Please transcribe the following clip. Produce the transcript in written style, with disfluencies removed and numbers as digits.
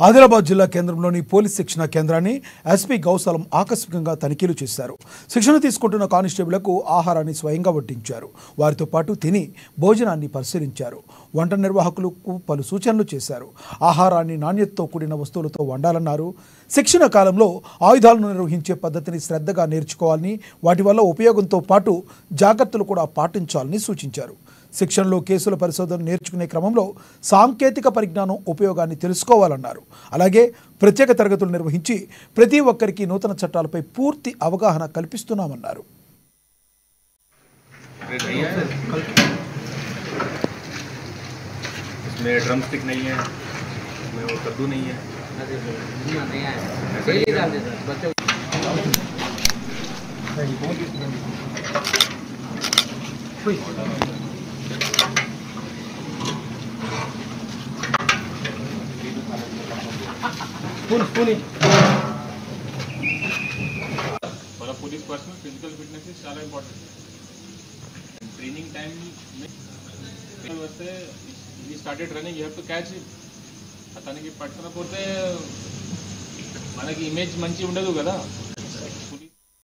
ఆదిలాబాద్ జిల్లా కేంద్రంలోని పోలీస్ శిక్షణ కేంద్రాన్ని ఎస్పీ గౌసాలం ఆకస్మికంగా తనిఖీలు చేశారు. శిక్షణ తీసుకుంటున్న కానిస్టేబుళ్లకు ఆహారాన్ని స్వయంగా వడ్డించారు. వారితో పాటు తిని భోజనాన్ని పరిశీలించారు. వంట నిర్వాహకులకు పలు సూచనలు చేశారు. ఆహారాన్ని నాణ్యతతో కూడిన వస్తువులతో వండాలన్నారు. శిక్షణ కాలంలో ఆయుధాలను నిర్వహించే పద్ధతిని శ్రద్ధగా నేర్చుకోవాలని, వాటి వల్ల ఉపయోగంతో పాటు జాగ్రత్తలు కూడా పాటించాలని సూచించారు. శిక్షణలో కేసుల పరిశోధన నేర్చుకునే క్రమంలో సాంకేతిక పరిజ్ఞానం ఉపయోగాన్ని తెలుసుకోవాలన్నారు. అలాగే ప్రత్యేక తరగతులు నిర్వహించి ప్రతి ఒక్కరికి నూతన చట్టాలపై పూర్తి అవగాహన కల్పిస్తున్నామన్నారు. For a police person, physical fitness is చాలా important. Training time వస్తే we started running, you have to catch it. అతనికి పట్టకపోతే మనకి ఇమేజ్ మంచి ఉండదు కదా.